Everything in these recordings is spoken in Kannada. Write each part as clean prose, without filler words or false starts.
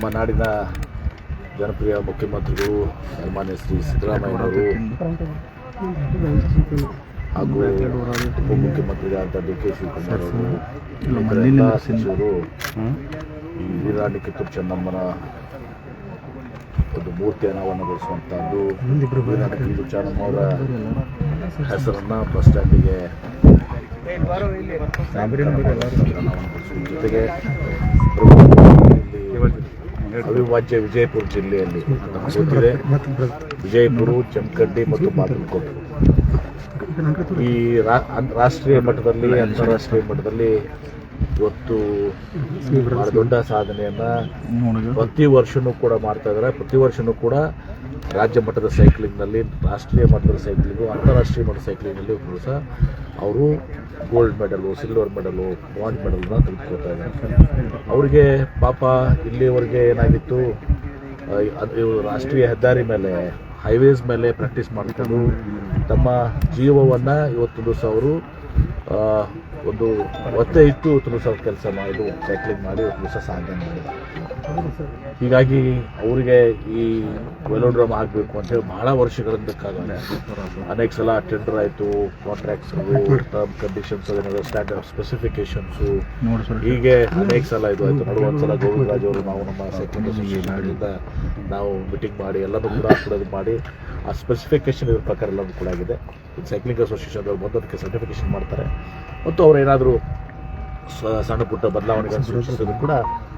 ನಮ್ಮ ನಾಡಿನ ಜನಪ್ರಿಯ ಮುಖ್ಯಮಂತ್ರಿಗಳು ಸನ್ಮಾನ್ಯ ಶ್ರೀ ಸಿದ್ದರಾಮಯ್ಯನವರು ಹಾಗೂ ಉಪಮುಖ್ಯಮಂತ್ರಿಗಳಾದ ಡಿ ಕೆ ಶಿವಕುಮಾರ್ ಅವರು ಎಲ್ಲ ಸಚಿವರು ಈ ವೀರಾಣಿ ಕಿತ್ತೂರು ಚೆನ್ನಮ್ಮನ ಒಂದು ಮೂರ್ತಿ ಅನಾವರಣಗೊಳಿಸುವಂಥದ್ದು, ವೀರಾಣಿ ಕಿತ್ತೂರು ಚೆನ್ನಮ್ಮ ಅವರ ಹೆಸರನ್ನು ಬಸ್ ಸ್ಟ್ಯಾಂಡಿಗೆ ಜೊತೆಗೆ ಅವಿಭಾಜ್ಯ ವಿಜಯಪುರ ಜಿಲ್ಲೆಯಲ್ಲಿ ಗೊತ್ತಿದೆ, ವಿಜಯಪುರ, ಜಮಖಂಡಿ ಮತ್ತು ಬಾಗಲಕೋಟೆ ಈ ರಾಷ್ಟ್ರೀಯ ಮಟ್ಟದಲ್ಲಿ ಅಂತಾರಾಷ್ಟ್ರೀಯ ಮಟ್ಟದಲ್ಲಿ ಇವತ್ತು ಬಹಳ ದೊಡ್ಡ ಸಾಧನೆಯನ್ನು ಪ್ರತಿ ವರ್ಷವೂ ಕೂಡ ಮಾಡ್ತಾ ಇದ್ದಾರೆ. ಪ್ರತಿ ವರ್ಷವೂ ಕೂಡ ರಾಜ್ಯ ಮಟ್ಟದ ಸೈಕ್ಲಿಂಗ್ನಲ್ಲಿ, ರಾಷ್ಟ್ರೀಯ ಮಟ್ಟದ ಸೈಕ್ಲಿಂಗು, ಅಂತಾರಾಷ್ಟ್ರೀಯ ಮಟ್ಟದ ಸೈಕ್ಲಿಂಗ್ನಲ್ಲಿ ಸಹ ಅವರು gold medal, silver medal, bronze ಮೆಡಲ್ನ ತೆಗೆದುಕೊಳ್ತಾ ಇದ್ದಾರೆ. ಅವರಿಗೆ ಪಾಪ ಇಲ್ಲಿವರೆಗೆ ಏನಾಗಿತ್ತು, ರಾಷ್ಟ್ರೀಯ ಹೆದ್ದಾರಿ ಮೇಲೆ, ಹೈವೇಸ್ ಮೇಲೆ ಪ್ರಾಕ್ಟೀಸ್ ಮಾಡಿಕೊಂಡು ತಮ್ಮ ಜೀವವನ್ನು ಇವತ್ತು ದಿವಸ ಅವರು ಒಂದು ಒತ್ತೆ ಇಟ್ಟು ಇವತ್ತು ದಿವಸ ಕೆಲಸ ಮಾಡಿ ಸೈಕ್ಲಿಂಗ್ ಮಾಡಿ ಇವತ್ತು ದಿವಸ ಸಾಧನೆ ಮಾಡಿದ್ದಾರೆ. ಹೀಗಾಗಿ ಅವರಿಗೆ ಈ ವೆಲೋಡ್ರಮ್ ಆಗಬೇಕು ಅಂತೇಳಿ ಬಹಳ ವರ್ಷಗಳಿಂದ ಕಾರಣ ಅನೇಕ ಸಲ ಟೆಂಡರ್ ಆಯಿತು, ಕಾಂಟ್ರಾಕ್ಟ್ಸ್, ಟರ್ಮ್ ಕಂಡೀಷನ್ಸ್, ಸ್ಟ್ಯಾಂಡರ್ಡ್ ಸ್ಪೆಸಿಫಿಕೇಶನ್ಸು, ಹೀಗೆ ಅನೇಕ ಸಲ ಇದು ಆಯಿತು. ನಡುವೊಂದು ಸಲ ಗೋವಿಂದರಾಜ್ ಅವರು ನಾವು ನಮ್ಮ ಸೈಕ್ಲಿಂಗ್ ಅಸೋಸಿಯೇಷನ್ನಿಂದ ನಾವು ಮೀಟಿಂಗ್ ಮಾಡಿ ಎಲ್ಲನೂ ಕೂಡ ಇದು ಮಾಡಿ ಆ ಸ್ಪೆಸಿಫಿಕೇಶನ್ ಇದ್ರ ಪ್ರಕಾರ ಎಲ್ಲನೂ ಕೂಡ ಆಗಿದೆ. ಸೈಕ್ಲಿಂಗ್ ಅಸೋಸಿಯೇಷನ್ ಅವರು ಬಂದು ಅದಕ್ಕೆ ಸರ್ಟಿಫಿಕೇಶನ್ ಮಾಡ್ತಾರೆ ಮತ್ತು ಅವ್ರು ಏನಾದರೂ ಸಣ್ಣ ಪುಟ್ಟ ಬದಲಾವಣೆಗಳನ್ನು ಸೂಚಿಸಿದ್ರು ಕೂಡ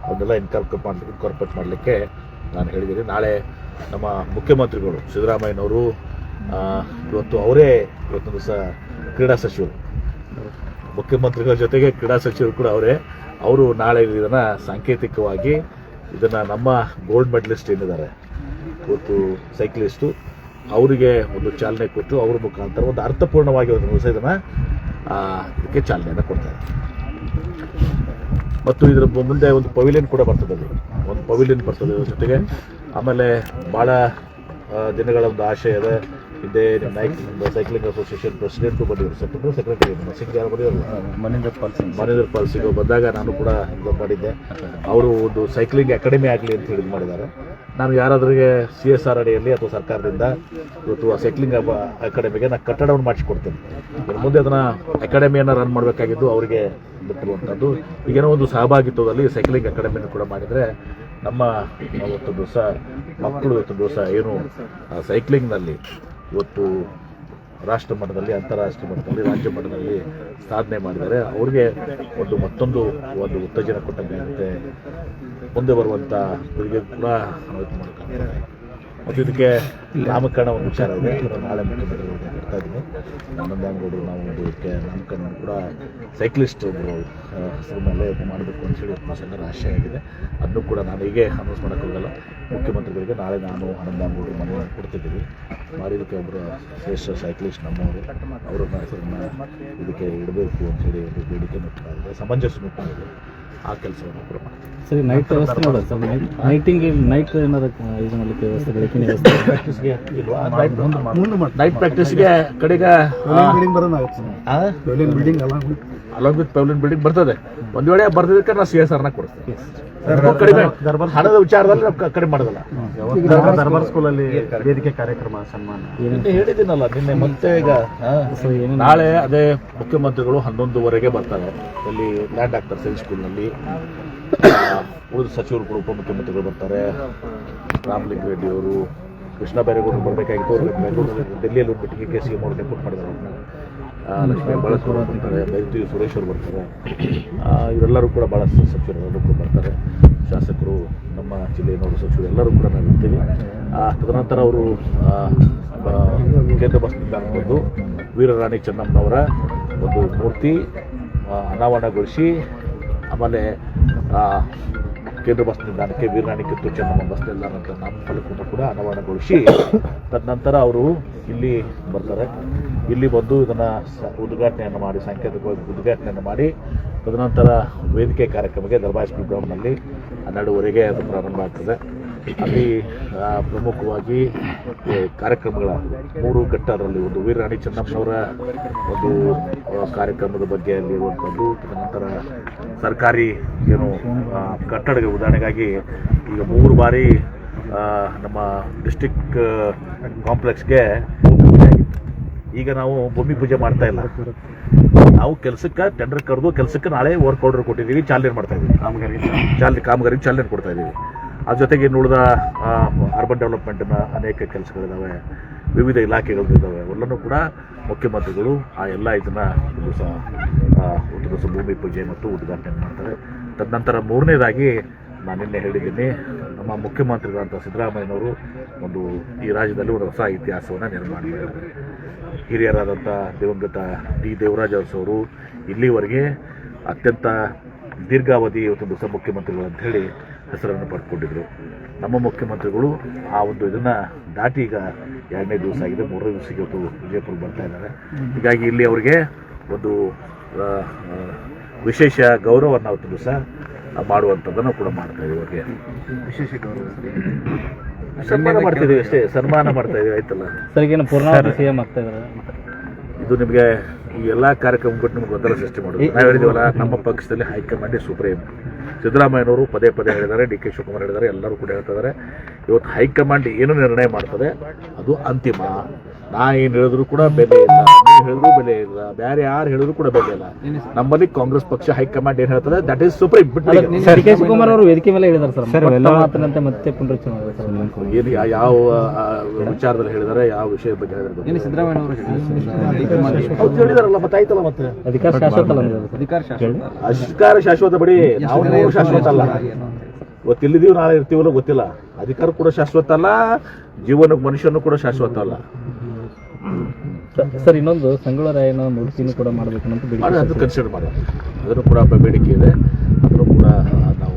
ಅವನ್ನೆಲ್ಲ ಇನ್ಕಾರ್ಪೊರೇಟ್ ಮಾಡಲಿಕ್ಕೆ ನಾನು ಹೇಳಿದ್ದೀನಿ. ನಾಳೆ ನಮ್ಮ ಮುಖ್ಯಮಂತ್ರಿಗಳು ಸಿದ್ದರಾಮಯ್ಯನವರು ಇವತ್ತು ಅವರೇ ಇವತ್ತೊಂದು ದಿವಸ ಕ್ರೀಡಾ ಸಚಿವರು, ಮುಖ್ಯಮಂತ್ರಿಗಳ ಜೊತೆಗೆ ಕ್ರೀಡಾ ಸಚಿವರು ಕೂಡ ಅವರು ನಾಳೆ ಇದನ್ನು ಸಾಂಕೇತಿಕವಾಗಿ ಇದನ್ನು ನಮ್ಮ ಗೋಲ್ಡ್ ಮೆಡಲಿಸ್ಟ್ ಏನಿದ್ದಾರೆ ಇವತ್ತು ಸೈಕ್ಲಿಸ್ಟು ಅವರಿಗೆ ಒಂದು ಚಾಲನೆ ಕೊಟ್ಟು ಅವ್ರ ಮುಖಾಂತರ ಒಂದು ಅರ್ಥಪೂರ್ಣವಾಗಿ ಒಂದು ದಿವಸ ಇದನ್ನು ಇದಕ್ಕೆ ಚಾಲನೆಯನ್ನು ಕೊಡ್ತಾರೆ. ಮತ್ತು ಇದರ ಮುಂದೆ ಒಂದು ಪವಿಲಿಯನ್ ಕೂಡ ಬರ್ತದೆ, ಒಂದು ಪವಿಲಿಯನ್ ಬರ್ತದೆ ಜೊತೆಗೆ. ಆಮೇಲೆ ಭಾಳ ದಿನಗಳ ಒಂದು ಆಶೆ ಇದೆ. ಹಿಂದೆ ಸೈಕ್ಲಿಂಗ್ ಅಸೋಸಿಯೇಷನ್ ಪ್ರೆಸಿಡೆಂಟು ಬಂದಿದ್ದರು, ಸೆಕ್ರೆಟರಿ ಸಿಂಗ್ ಯಾರು ಬಂದಿದ್ರು, ಮನೇಂದ್ರ ಪಾಲ್ ಸಿಂಗ್ ಬಂದಾಗ ನಾನು ಕೂಡ ಇದು ಮಾಡಿದ್ದೆ. ಅವರು ಒಂದು ಸೈಕ್ಲಿಂಗ್ ಅಕಾಡೆಮಿ ಆಗಲಿ ಅಂತ ಹೇಳಿದ್ ಮಾಡಿದ್ದಾರೆ. ನಾನು ಯಾರಾದ್ರಿಗೆ CSR ಅಡಿಯಲ್ಲಿ ಅಥವಾ ಸರ್ಕಾರದಿಂದ ಇವತ್ತು ಆ ಸೈಕ್ಲಿಂಗ್ ಅಕಾಡೆಮಿಗೆ ನಾನು ಕಟ್ಟಡವನ್ನು ಮಾಡಿಸಿಕೊಡ್ತೇನೆ. ಇನ್ನು ಮುಂದೆ ಅದನ್ನು ಅಕಾಡೆಮಿಯನ್ನು ರನ್ ಮಾಡಬೇಕಾಗಿದ್ದು ಅವರಿಗೆ ಬಿಟ್ಟಿರುವಂಥದ್ದು. ಈಗೇನೋ ಒಂದು ಸಹಭಾಗಿತ್ವದಲ್ಲಿ ಸೈಕ್ಲಿಂಗ್ ಅಕಾಡೆಮಿಯನ್ನು ಕೂಡ ಮಾಡಿದರೆ ನಮ್ಮ ಇವತ್ತು ದಿವಸ ಮಕ್ಕಳು ಇವತ್ತು ದಿವಸ ಏನು ಸೈಕ್ಲಿಂಗ್ನಲ್ಲಿ ಇವತ್ತು ರಾಷ್ಟ್ರ ಮಟ್ಟದಲ್ಲಿ, ಅಂತಾರಾಷ್ಟ್ರೀಯ ಮಟ್ಟದಲ್ಲಿ, ರಾಜ್ಯ ಮಟ್ಟದಲ್ಲಿ ಸಾಧನೆ ಮಾಡಿದರೆ ಅವ್ರಿಗೆ ಮತ್ತೊಂದು ಉತ್ತೇಜನ ಕೊಟ್ಟಂತೆ ಮುಂದೆ ಬರುವಂಥ ಪೀಳಿಗೆ ಕೂಡ ಇದು ಮಾಡ್ತಾರೆ. ಮತ್ತು ಇದಕ್ಕೆ ನಾಮಕರಣ ಒಂದು ವಿಚಾರ ಇದೆ. ನಾಳೆ ಮುಖ್ಯಮಂತ್ರಿಗಳು ಬರ್ತಾ ಇದ್ದೀನಿ, ಆನಂದಗೌಡರು ನಾವು ಇದಕ್ಕೆ ನಾಮಕರಣ ಕೂಡ ಸೈಕ್ಲಿಸ್ಟ್ ಹೆಸರು ಮೇಲೆ ಮಾಡಬೇಕು ಅಂತೇಳಿ ಎಲ್ಲರ ಆಶೆ ಆಗಿದೆ. ಅದನ್ನು ಕೂಡ ನಾನು ಹೀಗೆ ಅನೌನ್ಸ್ ಮಾಡೋಕ್ಕಾಗಲ್ಲ. ಮುಖ್ಯಮಂತ್ರಿಗಳಿಗೆ ನಾಳೆ ನಾನು ಆನಂದಗೌಡರು ಮನವಿ ಕೊಡ್ತಿದ್ದೀವಿ. ಮಾಡಿದ್ದಕ್ಕೆ ಒಬ್ಬರು ಶ್ರೇಷ್ಠ ಸೈಕ್ಲಿಸ್ಟ್ ನಮ್ಮವರು, ಅವರನ್ನ ಹೆಸರನ್ನು ಇದಕ್ಕೆ ಇಡಬೇಕು ಅಂತೇಳಿ ಒಂದು ಬೇಡಿಕೆ ಇದೆ, ಸಮಂಜಸ ಇದೆ. ಆ ಕೆಲಸವನ್ನು ಕೂಡ ಮಾಡ್ತೀವಿ. ಸರಿ, ನೈಟ್ ವ್ಯವಸ್ಥೆ ಮಾಡೋದು ಸರ್, ನೈಟ್ ಏನಾದ್ರು ಇದು ಮಾಡಲಿಕ್ಕೆ ವ್ಯವಸ್ಥೆ, ಬೆಳಕಿನ ವ್ಯವಸ್ಥೆ ಪ್ರಾಕ್ಟೀಸ್ಗೆ ಇಲ್ವಾ? ನೈಟ್ ಪ್ರಾಕ್ಟೀಸ್ಗೆ ಕಡೆಗೆ ಅಲಾಂಗ್ ವಿತ್ ಪೆವಿಲಿಯನ್ ಬಿಲ್ಡಿಂಗ್ ಬರ್ತದೆ. ಒಂದು ವೇಳೆ ಬರ್ದಿದ್ದಕ್ಕೆ ನಾವು CSRನ ಕೊಡ್ತೀವಿ. ಕಡಿಮೆ ಹಣದ ವಿಚಾರದಲ್ಲಿ ನಾವು ಕಡಿಮೆ ಮಾಡೋದಲ್ಲ. ದರ್ಬಾರ್ ಸ್ಕೂಲಲ್ಲಿ ವೇದಿಕೆ ಕಾರ್ಯಕ್ರಮ ಸನ್ಮಾನ ಹೇಳಿದ್ದೀನಲ್ಲ ನಿನ್ನೆ. ಮತ್ತೆ ಈಗ ನಾಳೆ ಅದೇ ಮುಖ್ಯಮಂತ್ರಿಗಳು 11:15 ಬರ್ತಾರೆ. ಇಲ್ಲಿ ಲ್ಯಾಂಡ್ ಆಗ್ತಾರೆ ಸೈನ್ಸ್ ಸ್ಕೂಲ್ನಲ್ಲಿ. ಉಳಿದ ಸಚಿವರು ಕೂಡ ಉಪಮುಖ್ಯಮಂತ್ರಿಗಳು ಬರ್ತಾರೆ. ರಾಮಲಿಂಗ ರೆಡ್ಡಿ ಅವರು, ಕೃಷ್ಣ ಬೈರೇಗೌಡರು ಬರಬೇಕಾಗಿತ್ತು. ಅವರು ಡೆಲ್ಲಿಯಲ್ಲಿ ಒಂದು ಮೀಟಿಂಗ್ KC ಅವರು ರಿಪೋರ್ಟ್ ಮಾಡಿದ್ದಾರೆ. ಅವ್ರನ್ನ ಲಕ್ಷ್ಮೀ ಬಳಸೂರು ಬರ್ತಾರೆ, ಬೈರತಿ ಸುರೇಶ್ ಅವರು ಬರ್ತಾರೆ. ಇವರೆಲ್ಲರೂ ಕೂಡ ಭಾಳಷ್ಟು ಸಚಿವರೆಲ್ಲರೂ ಕೂಡ ಬರ್ತಾರೆ. ಶಾಸಕರು, ನಮ್ಮ ಜಿಲ್ಲೆಯವರು, ಸಚಿವರು ಎಲ್ಲರೂ ಕೂಡ ನಾವು ಇರ್ತೀವಿ. ತದನಂತರ ಅವರು ಕೇಂದ್ರ ಬಸ್ ನಿಲ್ದಾಣ ಬಂದು ವೀರರಾಣಿ ಚೆನ್ನಮ್ಮನವರ ಒಂದು ಮೂರ್ತಿ ಅನಾವರಣಗೊಳಿಸಿ, ಆಮೇಲೆ ಕೇಂದ್ರ ಬಸ್ ನಿಲ್ದಾಣಕ್ಕೆ ವೀರರಾಣಿ ಕಿತ್ತೂರು ಚೆನ್ನಮ್ಮ ಬಸ್ ನಿಲ್ದಾಣ ಅಂತ ನಾಮಫಲಕವನ್ನು ಕೂಡ ಅನಾವರಣಗೊಳಿಸಿ ತದನಂತರ ಅವರು ಇಲ್ಲಿ ಬರ್ತಾರೆ. ಇಲ್ಲಿ ಬಂದು ಇದನ್ನು ಉದ್ಘಾಟನೆಯನ್ನು ಮಾಡಿ, ಸಾಂಕೇತಿಕವಾಗಿ ಉದ್ಘಾಟನೆಯನ್ನು ಮಾಡಿ, ತದನಂತರ ವೇದಿಕೆ ಕಾರ್ಯಕ್ರಮಕ್ಕೆ ದರ್ಬಾರ್ ಸ್ಕೂಲ್ ಗ್ರೌಂಡ್ನಲ್ಲಿ 12:15 ಅದು ಪ್ರಾರಂಭ ಆಗ್ತದೆ. ಅಲ್ಲಿ ಪ್ರಮುಖವಾಗಿ ಕಾರ್ಯಕ್ರಮಗಳ 3 ಘಟ್ಟ, ಅದರಲ್ಲಿ ಒಂದು ವೀರರಾಣಿ ಚೆನ್ನಮ್ಮನವರ ಒಂದು ಕಾರ್ಯಕ್ರಮದ ಬಗ್ಗೆ ಅಲ್ಲಿರುವಂಥದ್ದು, ತದನಂತರ ಸರ್ಕಾರಿ ಕಟ್ಟಡಗಳ ಉದಾಹರಣೆಗಾಗಿ ಈಗ 3 ಬಾರಿ ನಮ್ಮ ಡಿಸ್ಟಿಕ್ ಕಾಂಪ್ಲೆಕ್ಸ್ಗೆ ಭೂಮಿ ಪೂಜೆ ಆಗಿತ್ತು. ಈಗ ನಾವು ಭೂಮಿ ಪೂಜೆ ಮಾಡ್ತಾ ಇಲ್ಲ, ನಾವು ಕೆಲಸಕ್ಕೆ ಟೆಂಡರ್ ಕರೆದು ಕೆಲಸಕ್ಕೆ ನಾಳೆ ವರ್ಕ್ ಆರ್ಡರ್ ಕೊಟ್ಟಿದ್ದೀವಿ, ಚಾಲನೆ ಮಾಡ್ತಾ ಇದ್ದೀವಿ, ಕಾಮಗಾರಿಗೆ ಚಾಲನೆ ಕೊಡ್ತಾ ಇದ್ದೀವಿ. ಅದ್ರ ಜೊತೆಗೆ ಉಳಿದ ಅರ್ಬನ್ ಡೆವಲಪ್ಮೆಂಟ್ನ ಅನೇಕ ಕೆಲಸಗಳಿದ್ದಾವೆ, ವಿವಿಧ ಇಲಾಖೆಗಳಿದ್ದಾವೆ. ಎಲ್ಲನೂ ಕೂಡ ಮುಖ್ಯಮಂತ್ರಿಗಳು ಆ ಎಲ್ಲ ಇದನ್ನು ಒಂದು ದಿವಸ ಭೂಮಿ ಪೂಜೆ ಮತ್ತು ಉದ್ಘಾಟನೆ ಮಾಡ್ತಾರೆ. ತದನಂತರ 3ನೇದಾಗಿ ನಾನು ನಿನ್ನೆ ಹೇಳಿದ್ದೀನಿ, ನಮ್ಮ ಮುಖ್ಯಮಂತ್ರಿಗಳಂಥ ಸಿದ್ದರಾಮಯ್ಯನವರು ಈ ರಾಜ್ಯದಲ್ಲಿ ಒಂದು ಹೊಸ ಇತಿಹಾಸವನ್ನು ನಿರ್ಮಾಣ ಮಾಡಿದ್ದಾರೆ. ಹಿರಿಯರಾದಂಥ ದಿವಂಗತ ಡಿ ದೇವರಾಜ ಅವರು ಇಲ್ಲಿವರೆಗೆ ಅತ್ಯಂತ ದೀರ್ಘಾವಧಿ ಒಂದು ದಿವಸ ಮುಖ್ಯಮಂತ್ರಿಗಳು ಅಂತ ಹೇಳಿ ಹೆಸರನ್ನು ಪಡ್ಕೊಂಡಿದ್ರು. ನಮ್ಮ ಮುಖ್ಯಮಂತ್ರಿಗಳು ಆ ಒಂದು ಇದನ್ನು ದಾಟಿ ಈಗ 2ನೇ ದಿವಸ ಆಗಿದೆ, 3ನೇ ದಿವಸಕ್ಕೆ ಇವತ್ತು ವಿಜಯಪುರ ಬರ್ತಾ ಇದ್ದಾರೆ. ಹೀಗಾಗಿ ಇಲ್ಲಿ ಅವರಿಗೆ ಒಂದು ವಿಶೇಷ ಗೌರವವನ್ನು ಅವತ್ತು ದಿವಸ ಮಾಡುವಂಥದ್ದನ್ನು ಕೂಡ ಮಾಡ್ತಾ ಇದ್ದೀವಿ. ಅವ್ರಿಗೆ ವಿಶೇಷ ಗೌರವ ಸನ್ಮಾನ ಮಾಡ್ತಿದ್ದೀವಿ ಅಷ್ಟೇ, ಸನ್ಮಾನ ಮಾಡ್ತಾ ಇದ್ದೀವಿ, ಆಯ್ತಲ್ಲ ಸರ್. ಈಗ ಪೂರ್ಣಾವಧಿ CM ಆಗ್ತಾ ಇದ್ದಾರೆ. ಇದು ನಿಮಗೆ ಈ ಎಲ್ಲ ಕಾರ್ಯಕ್ರಮ ಬಿಟ್ಟು ನಿಮ್ಗೆ ಗೊಂದಲ ಸೃಷ್ಟಿ ಮಾಡೋದು. ನಾವು ಹೇಳಿದ್ದೀವಲ್ಲ, ನಮ್ಮ ಪಕ್ಷದಲ್ಲಿ ಹೈಕಮಾಂಡ್ ಸುಪ್ರೀಂ. ಸಿದ್ದರಾಮಯ್ಯನವರು ಪದೇ ಹೇಳಿದ್ದಾರೆ, ಡಿ ಕೆ ಶಿವಕುಮಾರ್ ಹೇಳಿದ್ದಾರೆ, ಎಲ್ಲರೂ ಕೂಡ ಹೇಳ್ತಾ ಇದ್ದಾರೆ. ಇವತ್ತು ಹೈಕಮಾಂಡ್ ಏನು ನಿರ್ಣಯ ಮಾಡ್ತದೆ ಅದು ಅಂತಿಮ. ನಾ ಏನು ಹೇಳಿದ್ರು ಕೂಡ ಬೆಲೆ ಇಲ್ಲ, ನೀವು ಹೇಳಿದ್ರು ಬೆಲೆ ಇಲ್ಲ, ಬೇರೆ ಯಾರು ಹೇಳಿದ್ರು ಕೂಡ ಬೆಲೆ ಇಲ್ಲ. ನಮ್ಮಲ್ಲಿ ಕಾಂಗ್ರೆಸ್ ಪಕ್ಷ ಹೈಕಮಾಂಡ್ ಏನು ಹೇಳ್ತದೆ that is supreme. D K Shivakumar ಅವರು ವೇದಿಕೆ ಮೇಲೆ ಹೇಳಿದ್ದಾರೆ ಸರ್, ಮಾತನಂತೆ ಮತ್ತೆ ಪುನರುಚ್ಚರಣೆ ಏನು ಯಾವ ವಿಚಾರದಲ್ಲಿ ಹೇಳಿದ್ದಾರೆ, ಯಾವ ವಿಷಯದ ಬಗ್ಗೆ ಹೇಳಿದ್ದಾರೆ ಅವ್ರು ಹೇಳಿದಾರಲ್ಲ, ಮತ್ತೆ ಆಯ್ತಲ್ಲ. ಮತ್ತೆ ಅಧಿಕಾರ ಶಾಶ್ವತ ಅಲ್ಲ, ಅಧಿಕಾರ ಶಾಶ್ವತ ಬಿಡಿ, ನಾವು ಶಾಶ್ವತ ಅಲ್ಲ. ಇವತ್ತು ಇಲ್ಲಿದ್ದೀವಿ, ನಾಳೆ ಇರ್ತೀವಲ್ಲ ಗೊತ್ತಿಲ್ಲ. ಅಧಿಕಾರ ಕೂಡ ಶಾಶ್ವತ ಅಲ್ಲ, ಜೀವನಕ್ಕೆ ಮನುಷ್ಯನೂ ಕೂಡ ಶಾಶ್ವತ ಅಲ್ಲ. ಸರ್, ಇನ್ನೊಂದು ಸಂಗೊಳ್ಳ ಮೂರ್ತಿನೂ ಕೂಡ ಮಾಡಬೇಕು ಅಂತ ಅದು ಕನ್ಸಿಡರ್ ಮಾಡೋದು, ಅದನ್ನು ಕೂಡ ಬೇಡಿಕೆ ಇದೆ, ಅದನ್ನು ಕೂಡ ನಾವು